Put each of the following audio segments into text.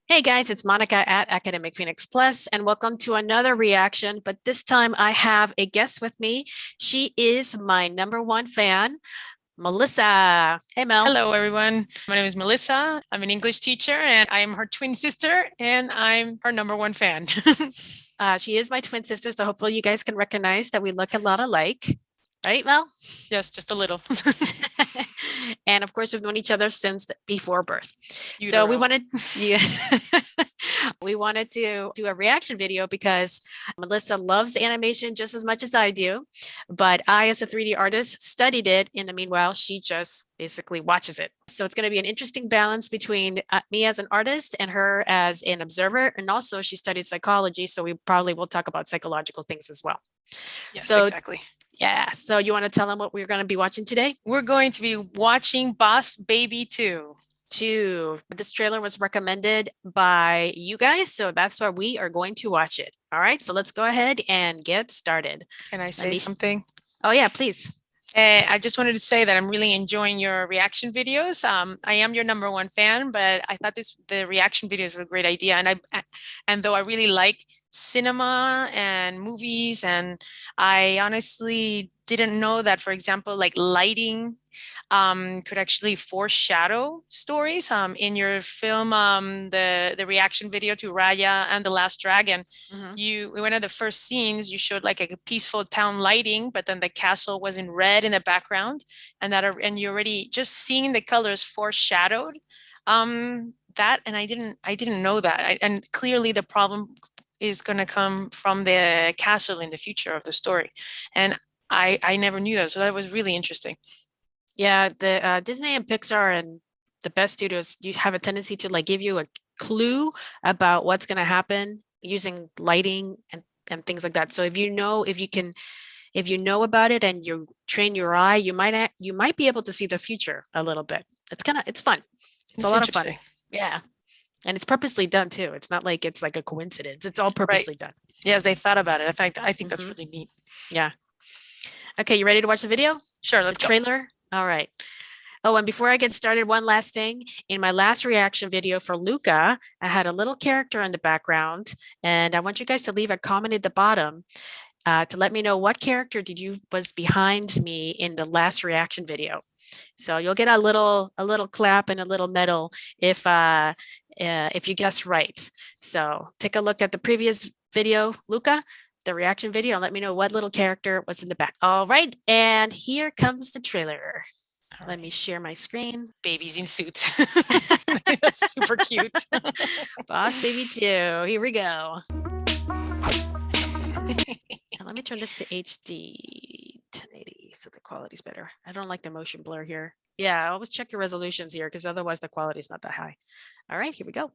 Hey guys, it's Monica at Academic Phoenix Plus, and welcome to another reaction. But this time I have a guest with me. She is my number one fan, Melissa. Hey, Mel. Hello, everyone. My name is Melissa. I'm an English teacher and I am her twin sister, and I'm her number one fan. She is my twin sister, so hopefully you guys can recognize that we look a lot alike. Right, Mel? Yes, just a little. And of course, we've known each other since before birth. So we Utero. wanted, yeah, we wanted to do a reaction video because Melissa loves animation just as much as I do. But I, as a 3D artist, studied it. In the meanwhile, she just basically watches it. So it's going to be an interesting balance between me as an artist and her as an observer. And also, she studied psychology. So we probably will talk about psychological things as well. Yes, So exactly. yeah. So you want to tell them what we're going to be watching today? We're going to be watching Boss Baby 2. This trailer was recommended by you guys, so that's why we are going to watch it. All right, so let's go ahead and get started. Can I Let say me. something? Oh yeah, please. I just wanted to say that I'm really enjoying your reaction videos. I am your number one fan, but I thought the reaction videos were a great idea. And though I really like cinema and movies, and I honestly didn't know that, for example, like lighting could actually foreshadow stories. In your film, the reaction video to Raya and the Last Dragon, Mhm. one of the first scenes you showed like a peaceful town lighting, but then the castle was in red in the background, and you already just seeing the colors foreshadowed that, and I didn't know that. And clearly the problem is going to come from the castle in the future of the story, and I never knew that, so that was really interesting. Yeah, the Disney and Pixar and the best studios, you have a tendency to like give you a clue about what's going to happen using lighting and things like that. So if you know about it and you train your eye, you might be able to see the future a little bit. It's fun. It's a It's lot of fun. interesting. Yeah. And it's purposely done too. It's not like it's like a coincidence. It's all Right. purposely done. Yes, they thought about it. I think that's Hmm. really neat. Yeah. Okay, you ready to watch the video? Sure, The let's go. trailer? All right. Oh, and before I get started, one last thing. In my last reaction video for Luca, I had a little character in the background, and I want you guys to leave a comment at the bottom to let me know what character did you was behind me in the last reaction video. So you'll get a little clap and a little medal if you guess right. So take a look at the previous video, Luca, the reaction video, and let me know what little character was in the back. All right, and here comes the trailer. All Let me right. share my screen. Babies in suits. That's super cute. Boss Baby 2. Here we go. And let me turn this to HD 1080 so the quality's better. I don't like the motion blur here. Yeah, always check your resolutions here because otherwise the quality is not that high. All right, here we go.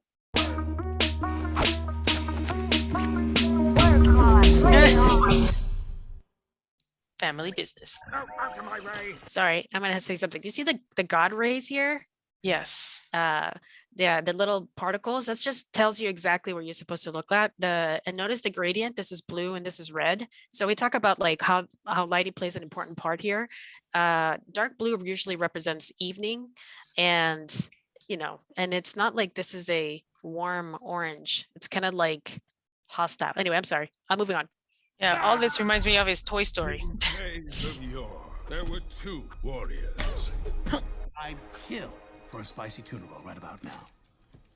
Family business. Sorry, I'm gonna say something. Do you see the God rays here? Yes. Yeah, the little particles. That just tells you exactly where you're supposed to look at. And notice the gradient. This is blue and this is red. So we talk about like how lighting plays an important part here. Dark blue usually represents evening, and and it's not like this is a warm orange. It's kind of like hostile. Anyway, I'm sorry. I'm moving on. Yeah, all this reminds me of his Toy Story. In days of yore, there were two warriors. I'd kill for a spicy tuna roll right about now.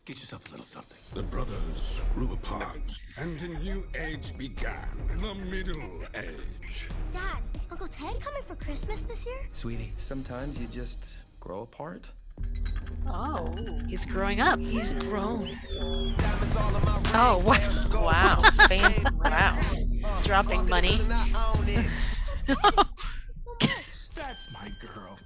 Get yourself a little something. The brothers grew apart, and a new age began. The Middle Age. Dad, is Uncle Ted coming for Christmas this year? Sweetie, sometimes you just grow apart. Oh, he's growing up. He's grown. Oh, Wow. Wow. dropping money. That's my girl.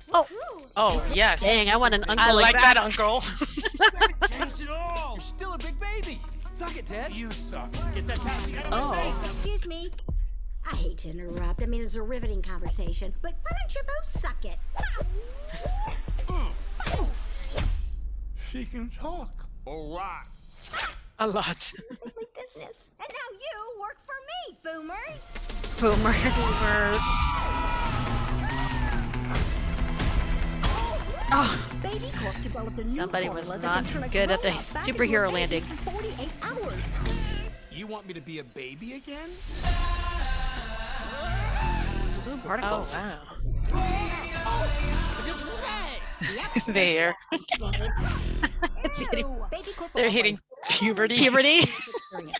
Oh, yes. Dang, I want an uncle I like like that uncle. Changed it all. You're still a big baby. Suck it, Ted. You suck. Get that passing out of my Oh. face. Excuse me. I hate to interrupt. I mean, it's a riveting conversation, but why don't you both suck it? She can talk. All right. A lot. My business. And now you work for me, boomers. Boomers. Boomers. Oh, Baby Corp developed a new somebody was formula that not can turn a good at the grown-up back into a superhero baby landing. in 48 hours. You want me to be a baby again? Ooh, Oh, particles. wow. Yep. There. It's hitting Ew. Baby Corp They're will hitting offer puberty. puberty. experience.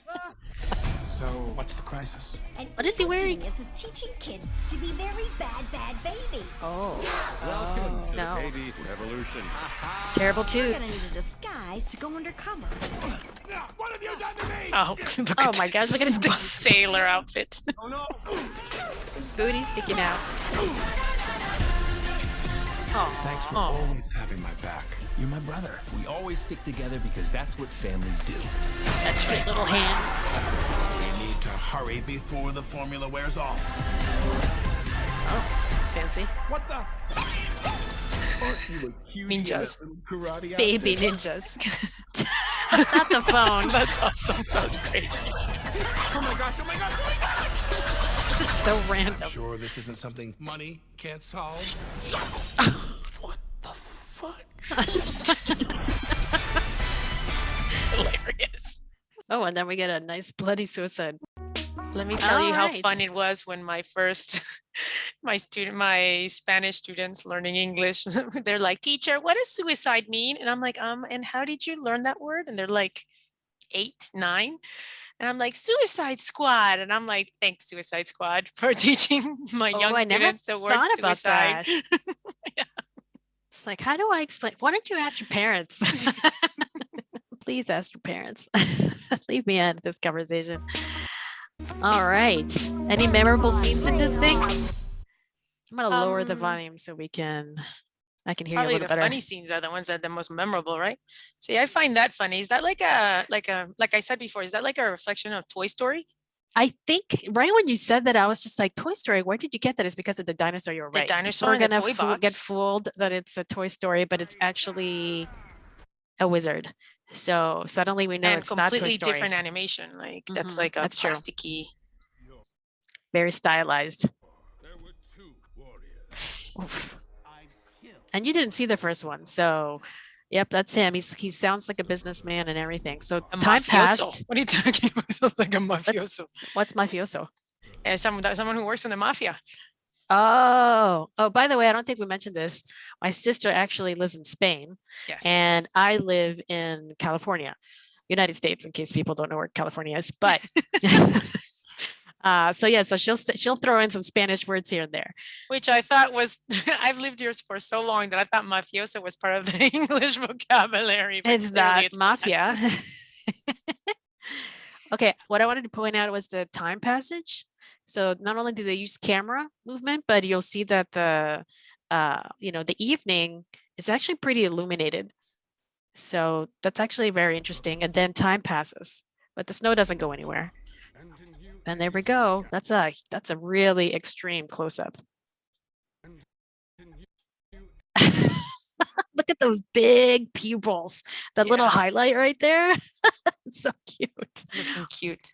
So, what's the crisis? And What is he wearing? Cuteness is teaching kids to be very bad babies. Oh, Welcome to no. the baby revolution. Terrible You're gonna tooth. need a disguise to go undercover. What have you done to me? Oh, look Oh at my gosh, look at his the butt. sailor outfit. Oh no! His booty sticking out. Thanks for Oh. always having my back. You're my brother. We always stick together because that's what families do. That's right, little hands. We need to hurry before the formula wears off. Oh, that's fancy. What the? Aren't you a cutie in Ninjas. that little karate Baby outfit? ninjas. Not the phone. That's awesome. That was great. Oh my gosh! Oh my gosh! Oh my gosh! This is so I'm random. sure this isn't something money can't solve. What the fudge? Hilarious. Oh, and then we get a nice bloody suicide. Let me tell you how Alright. fun it was when my first, my Spanish students learning English, they're like, teacher, what does suicide mean? And I'm like, and how did you learn that word? And they're like, 8, 9. And I'm like, Suicide Squad. And I'm like, thanks, Suicide Squad, for teaching my Oh, young I never students the word thought about suicide. that. It's like, how do I explain? Why don't you ask your parents? Please ask your parents. Leave me out of this conversation. All right. Any memorable scenes in this thing? I'm gonna lower the volume so I can hear you a Probably little the better. funny scenes are the ones that are the most memorable, right? See, I find that funny. Is that like like I said before, is that like a reflection of Toy Story? I think right when you said that, I was just like, Toy Story, where did you get that? It's because of the dinosaur. You're The right. People dinosaur are in the gonna toy get box. fooled that it's a Toy Story, but it's actually a wizard. So suddenly we know And it's not Toy completely Story. different animation. Like that's Mhm, like a that's true. plasticky. Very stylized. There were two warriors. Oof. I killed. And you didn't see the first one, so yep, that's him. He sounds like a businessman and everything. So A time mafioso. passed. What are you talking about? Sounds like a mafioso. What's mafioso? And someone who works in the mafia. Oh, by the way, I don't think we mentioned this. My sister actually lives in Spain Yes. and I live in California, United States, in case people don't know where California is. But so yeah, so she'll throw in some Spanish words here and there. Which I thought was, I've lived here for so long that I thought mafioso was part of the English vocabulary. But It's clearly not it's not. mafia. Okay, what I wanted to point out was the time passage. So not only do they use camera movement, but you'll see that the the evening is actually pretty illuminated. So that's actually very interesting. And then time passes, but the snow doesn't go anywhere. And in you, And there we go. That's a really extreme close up. and in you, Look at those big pupils. That little Yeah. highlight right there. So cute. Looking cute.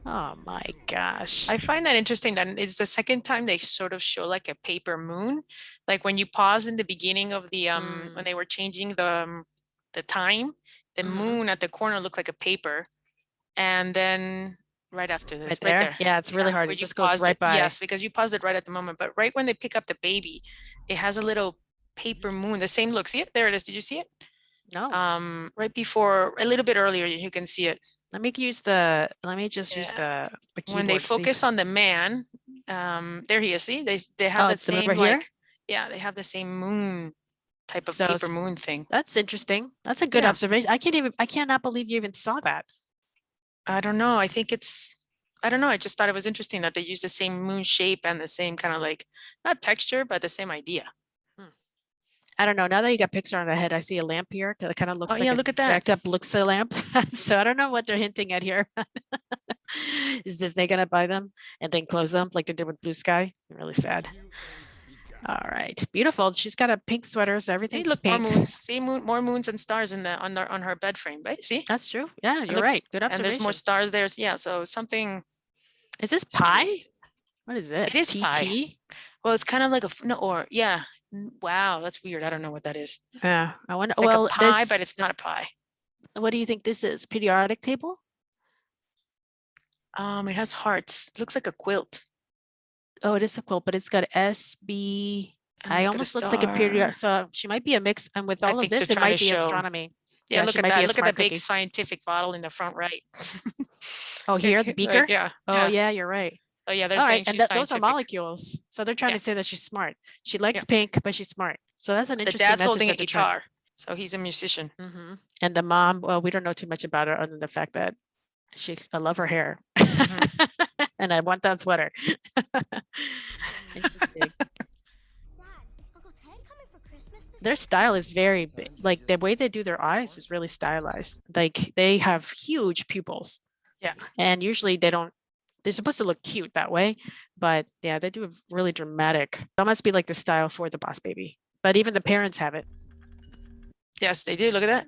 Oh my gosh. I find that interesting that it's the second time they sort of show like a paper moon. Like when you pause in the beginning of the when they were changing the time, the Mhm. moon at the corner looked like a paper. And then right after this, Right there? there. Yeah, it's really hard. where It you just goes paused right it. by. Yes, because you paused it right at the moment. But right when they pick up the baby, it has a little paper moon, the same look. See it? There it is. Did you see it? No. Right before, a little bit earlier, you can see it. Let me just use the keyboard. When they see. focus on the man, there he is. See, they have Oh, that it's the moon same right here? like, yeah, they have the same moon type of So paper moon thing. That's interesting. That's a good Yeah. observation. I cannot believe you even saw that. I don't know. I think I don't know. I just thought it was interesting that they use the same moon shape and the same kind of like, not texture, but the same idea. I don't know. Now that you got Pixar on the head, I see a lamp here. It kind of looks Oh, like yeah, a look at that. jacked up Luxa lamp. So I don't know what they're hinting at here. Is Disney gonna buy them and then close them like they did with Blue Sky? Really sad. new age began. All right, beautiful. She's got a pink sweater, so See, everything's look, more pink. moons. See, more moons and stars in the on her bed frame, right? See, That's true. Yeah, you're look, right. Good and observation. there's more stars there. Yeah, so something. Is this it's really pie? neat. What is this? is pie. TT? Well, it's kind of like a no, or yeah, Wow, that's weird. I don't know what that is. Yeah, I wonder. Like Well, a pie, there's. but it's not a pie. What do you think this is? Periodic table? It has hearts. It looks like a quilt. Oh, it is a quilt, but it's got SB. And I it's got a almost looks like a period. star. So she might be a mix. And with I all of think to this, it try to might be show. astronomy. Yeah, Yeah, look she at might be that. a Look at the smart big cookie. scientific bottle in the front right. Oh, here, the beaker? Like, yeah. Oh, yeah, you're right. Oh, yeah, they're All right, saying and she's those are scientific. molecules. So they're trying Yeah. to say that she's smart. She Yeah. likes pink, but she's smart. So that's an The interesting dad's message holding a that they're trying. guitar, so he's a musician. And the mom, well, we don't know too much about her other than the fact that I love her hair. And I want that sweater. Interesting. Uncle Ted coming for Christmas this Their style is very like the way they do their eyes is really stylized. Like they have huge pupils. Yeah. And usually they're supposed to look cute that way, but yeah, they do a really dramatic. That must be like the style for the Boss Baby. But even the parents have it. Yes, they do. Look at that.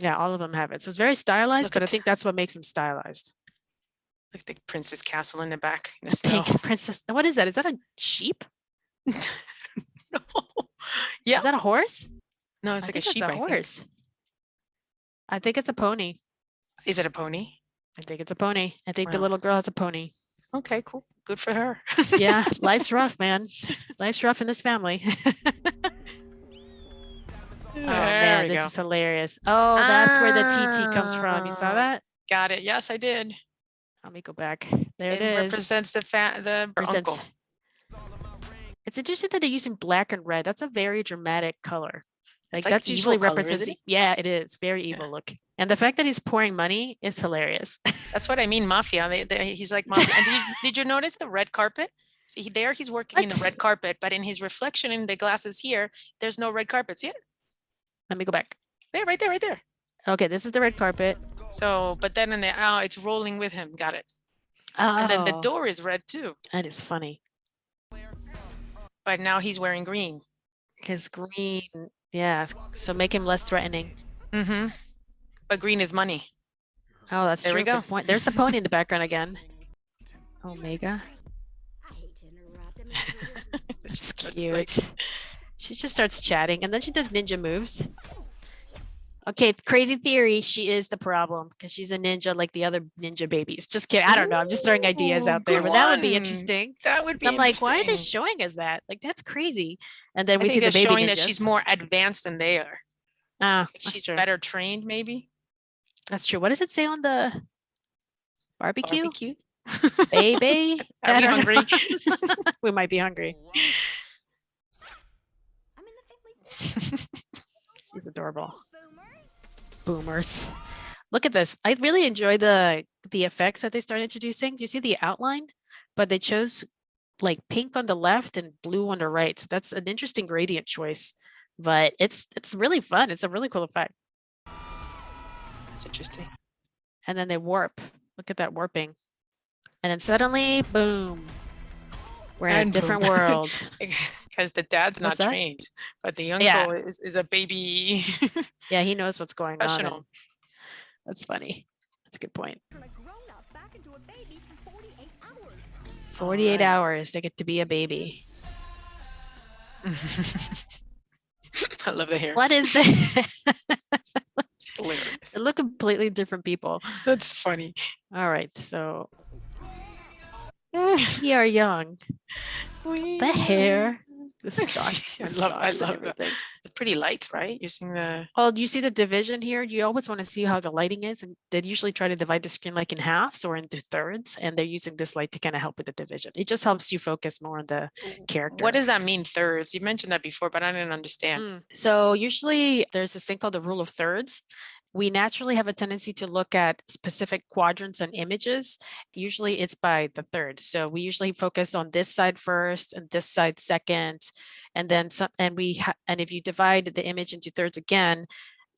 Yeah, all of them have it. So it's very stylized, Look but I at- think that's what makes them stylized. Look at the princess castle in the back. In the The snow. pink princess. What is that? Is that a sheep? No. Yeah. Is that a horse? No, it's I like a think sheep. it's a I think. horse. I think it's a pony. Is it a pony? I think it's a pony. I think the Wow. little girl has a pony. Okay, cool. Good for her. Yeah, life's rough, man. Life's rough in this family. Oh man, we this go. is hilarious. Oh, that's where the TT comes from. You saw Ah. that? Got it. Yes, I did. Let me go back. There it It is. represents the Represents- uncle. It's interesting that they're using black and red. That's a very dramatic color. Like like that's evil usually color, represents. isn't it? Yeah, it is very evil look. And the fact that he's pouring money is hilarious. That's what I mean, mafia. He's like mafia. And did you notice the red carpet? See, there he's working in the What? red carpet, but in his reflection in the glasses here, there's no red carpet. See it? Let me go back. There, right there, right there. Okay, this is the red carpet. So, but then in the it's rolling with him. Got it. Oh, And then the door is red too. that is funny. But now he's wearing green. His green, yeah. So make him less threatening. Mm-hmm. But green is money. Oh, that's There true. we go. Good point. There's the pony in the background again. Omega. I hate to interrupt. I mean, it's a really- It's It's just cute. like- She just starts chatting and then she does ninja moves. Okay, crazy theory. She is the problem because she's a ninja like the other ninja babies. Just kidding. I don't know. I'm just throwing ideas Ooh, out there, good but that would be one. interesting. that would be. I'm like, why are they interesting. showing us that? Like, that's crazy. And then I we think see the they're baby showing ninjas. that she's more advanced than they are. Ah, Like, that's she's true. better trained, maybe. That's true. What does it say on the barbecue? Barbecue. Baby. Are I we don't hungry? know. We might be hungry. I'm in the family. She's adorable. Boomers. Boomers. Look at this. I really enjoy the effects that they start introducing. Do you see the outline? But they chose like pink on the left and blue on the right. So that's an interesting gradient choice. But it's really fun. It's a really cool effect. That's interesting. And then they warp. Look at that warping. And then suddenly, boom. We're in And a different boom. world. Because the dad's not What's that? trained, but the uncle Yeah. is a baby Yeah, he knows what's going on. and professional. That's funny. That's a good point. Turn a grown-up back into a baby for 48 hours. 48 Alright. hours they get to be a baby. I love the hair. What is that? Hilarious. They look completely different people. That's funny. All right, so we are young. The hair, the stock, I the love socks and that. everything. The pretty lights, right? You're seeing the Oh, do you see the division here? You always want to see how the lighting is, and they usually try to divide the screen like in halves or into thirds, and they're using this light to kind of help with the division. It just helps you focus more on the character. what does that mean, thirds? You mentioned that before, but I didn't understand. So usually there's this thing called the rule of thirds. We naturally have a tendency to look at specific quadrants and images. Usually it's by the third. So we usually focus on this side first and this side second, and then some. And and if you divide the image into thirds again,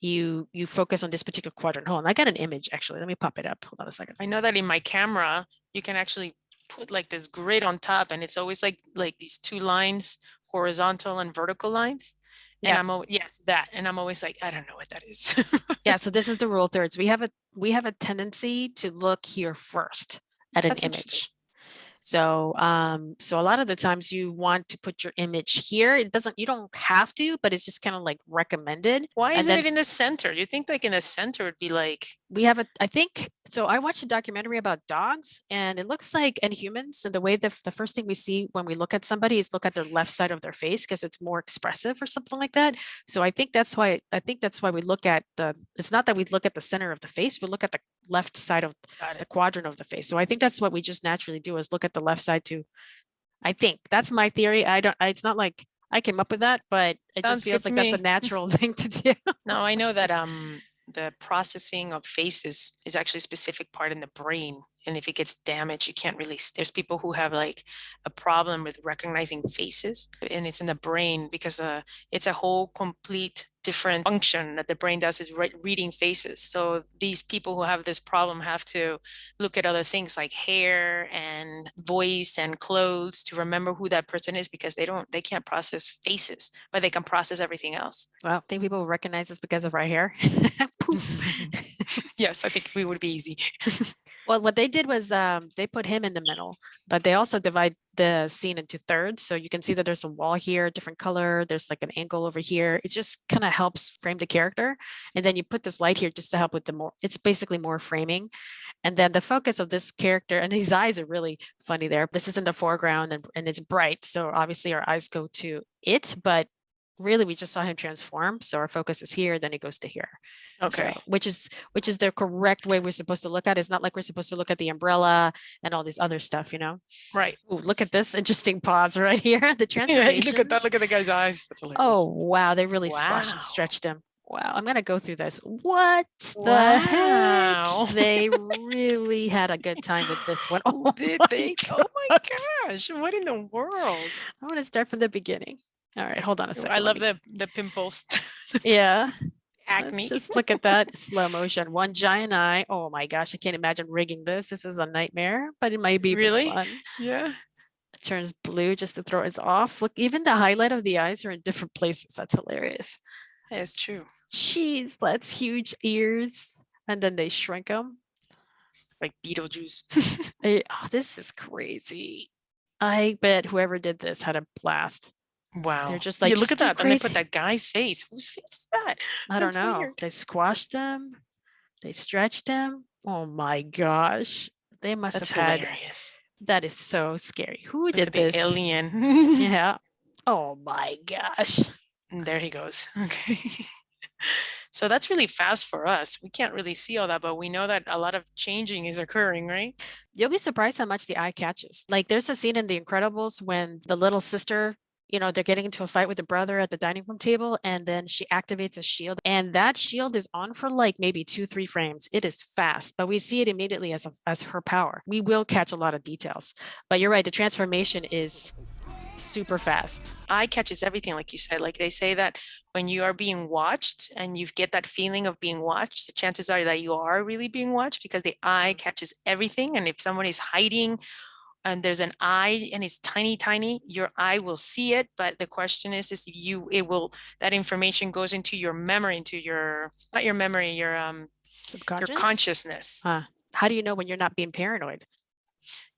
you focus on this particular quadrant. Hold on, I got an image actually. Let me pop it up. Hold on a second. I know that in my camera, you can actually put like this grid on top, and it's always like these two lines, horizontal and vertical lines. And Yeah. I'm always, yes, that. And I'm always like, I don't know what that is. Yeah. So this is the rule of thirds. We have a tendency to look here first at an That's interesting. image. So a lot of the times you want to put your image here. You don't have to, but it's just kind of like recommended. Why And isn't then it in the center? You think like in the center would be like, we have I think, so I watched a documentary about dogs and it looks like, and humans, and the way the first thing we see when we look at somebody is look at their left side of their face because it's more expressive or something like that. So I think that's why we look at it's not that we look at the center of the face, we look at the left side of got the it. quadrant of the face. So I think that's what we just naturally do is look at the left side too. I think that's my theory. It's not like I came up with that, but it Sounds just good feels to like that's a me. natural thing to do. No, I know that the processing of faces is actually a specific part in the brain. And if it gets damaged, you can't really, there's people who have like a problem with recognizing faces, and it's in the brain because it's a whole complete different function that the brain does is reading faces. So these people who have this problem have to look at other things like hair and voice and clothes to remember who that person is because they can't process faces, but they can process everything else. Well, I think people recognize us because of our hair. Poof. Yes, I think we would be easy. Well, what they did was they put him in the middle, but they also divide the scene into thirds. So you can see that there's a wall here, different color. There's like an angle over here. It just kind of helps frame the character. And then you put this light here just to help with it's basically more framing. And then the focus of this character, and his eyes are really funny there. This is in the foreground and it's bright. So obviously our eyes go to it, but really we just saw him transform. So our focus is here, then it goes to here. Okay. So, which is the correct way we're supposed to look at it. It's not like we're supposed to look at the umbrella and all this other stuff, Right. Ooh, look at this interesting pause right here. The Yeah, look at that. transformations. Look at the guy's eyes. That's hilarious. Oh, wow. They really squashed and Wow. stretched him. Wow. I'm going to go through this. What the Wow. heck? They really had a good time with this one. Oh, Did my they? Oh my God. gosh. What in the world? I'm going to start from the beginning. All right. Hold on a second. I let love me- the pimples. Yeah. Acne. Let's just look at that slow motion. One giant eye. Oh my gosh, I can't imagine rigging this. This is a nightmare, but it might be if it's Really? fun. Yeah. It turns blue just to throw us off. Look, even the highlight of the eyes are in different places. That's hilarious. That's true. Jeez, that's huge ears. And then they shrink them. Like Beetlejuice. Oh, this is crazy. I bet whoever did this had a blast. Wow. They're just Yeah, like, look just at do that. And they put crazy. that guy's face. Whose face is that? I don't That's know. weird. They squashed them. They stretched them. Oh my gosh. They must That's have had. hilarious. That is so scary. Who Look did at the this? alien. Yeah. Oh my gosh. And there he goes. Okay. So that's really fast for us. We can't really see all that, but we know that a lot of changing is occurring, right? You'll be surprised how much the eye catches. Like there's a scene in The Incredibles when the little sister, they're getting into a fight with the brother at the dining room table, and then she activates a shield, and that shield is on for like maybe 2-3 frames. It is fast, but we see it immediately as her power. We will catch a lot of details, but you're right. The transformation is super fast. Eye catches everything, like you said. Like they say that when you are being watched and you get that feeling of being watched, the chances are that you are really being watched because the eye catches everything. And if someone is hiding and there's an eye and it's tiny, tiny, your eye will see it. But the question is that information goes into your memory, into your, not your memory, your Subconscious? consciousness. How do you know when you're not being paranoid?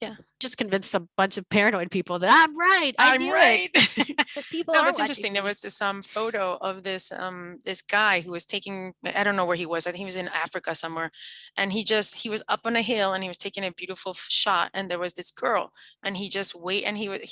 Yeah. Just convince a bunch of paranoid people that I'm right. I I'm knew right. it. People No, are but it's watching interesting. There me. was this photo of this guy who was taking, I don't know where he was. I think he was in Africa somewhere. And he was up on a hill and he was taking a beautiful shot. And there was this girl and he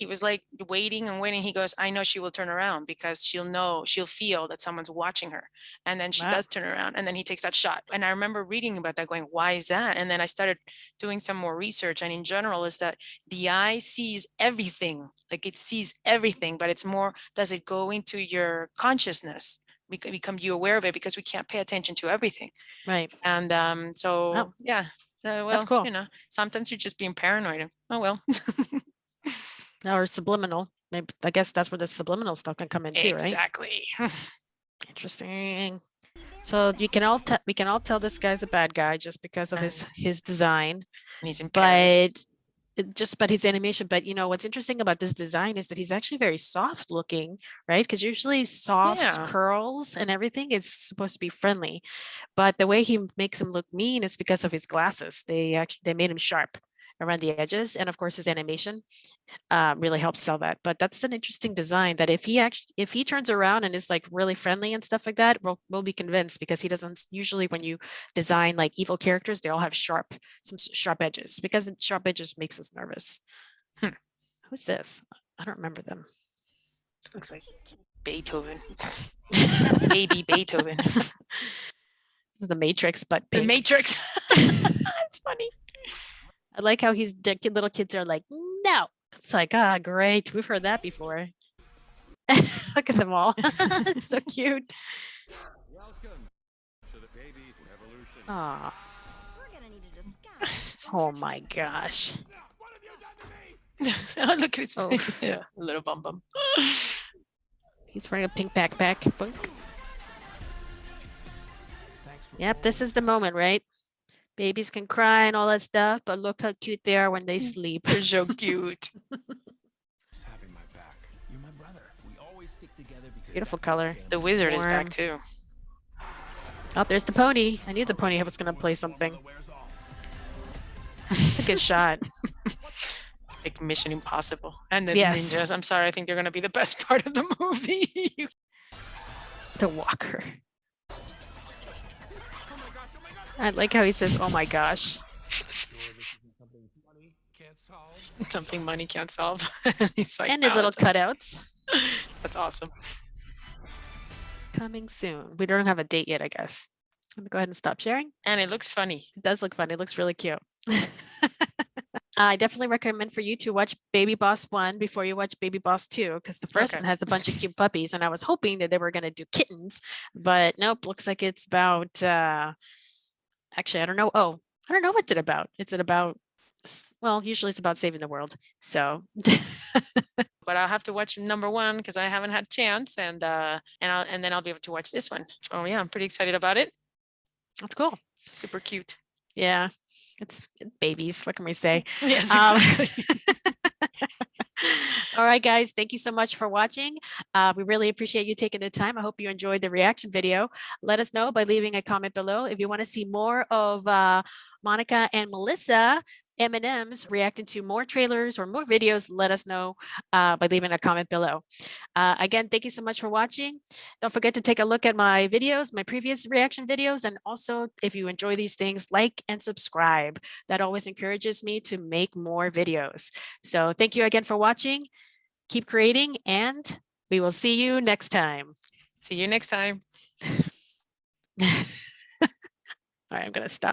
was like waiting and waiting. He goes, I know she will turn around because she'll feel that someone's watching her. And then she Wow. does turn around and then he takes that shot. And I remember reading about that going, why is that? And then I started doing some more research. And in general is that the eye sees everything, like it sees everything, but it's more, does it go into your consciousness? Become you aware of it because we can't pay attention to everything. Right. And so, Wow. yeah, well, That's cool. sometimes you're just being paranoid. Oh, well. Or subliminal. Maybe, I guess that's where the subliminal stuff can come in too, right? Exactly. Interesting. So we can all tell this guy's a bad guy just because of his design, And he's in Paris. but his animation. But what's interesting about this design is that he's actually very soft looking, right? Because usually soft Yeah. curls and everything is supposed to be friendly, but the way he makes him look mean is because of his glasses. They made him sharp, around the edges. And of course, his animation really helps sell that. But that's an interesting design that if he turns around and is like really friendly and stuff like that, we'll be convinced, because he doesn't usually, when you design like evil characters, they all have some sharp edges, because the sharp edges makes us nervous. Who's this? I don't remember them. Looks like Beethoven. Baby Beethoven. This is the Matrix, but The pink. Matrix. It's funny. I like how little kids are like, no. It's like, ah, great. We've heard that before. Look at them all. It's so cute. Welcome to the baby revolution. Aw. We're gonna need to discuss. Oh my gosh. Oh, look at his Oh. yeah, a little bum bum. He's wearing a pink backpack. Bunk. Yep, this is the moment, right? Babies can cry and all that stuff, but look how cute they are when they sleep. They're so cute. Having my back. You're my brother. We always stick together because Beautiful that's how color. family The wizard is Warm. back too. Oh, there's the pony. I knew the pony was going to play something. It's a good shot. Like Mission Impossible. And the Yes. ninjas. I'm sorry, I think they're gonna be the best part of the movie. To Walker. I like how he says, oh my gosh. Money can't solve. Something money can't solve. He's like, And his "Wow, little that's- cutouts. That's awesome. Coming soon. We don't have a date yet, I guess. Let me go ahead and stop sharing. And it looks funny. It does look fun. It looks really cute. I definitely recommend for you to watch Baby Boss 1 before you watch Baby Boss 2, because the first Okay. one has a bunch of cute puppies, and I was hoping that they were going to do kittens, but nope, looks like it's about, actually, I don't know. Oh, I don't know what's it about. Is it about, well, usually it's about saving the world. So But I'll have to watch number 1 because I haven't had a chance, and then I'll be able to watch this one. Oh yeah, I'm pretty excited about it. that's cool. Super cute. Yeah, it's babies. What can we say? Yes, Um, exactly. All right, guys, thank you so much for watching. We really appreciate you taking the time. I hope you enjoyed the reaction video. Let us know by leaving a comment below. If you want to see more of Monica and Melissa M&Ms reacting to more trailers or more videos, let us know by leaving a comment below. Again, thank you so much for watching. Don't forget to take a look at my videos, my previous reaction videos, and also if you enjoy these things, like and subscribe. That always encourages me to make more videos. So thank you again for watching. Keep creating, and we will see you next time. See you next time. All right, I'm going to stop.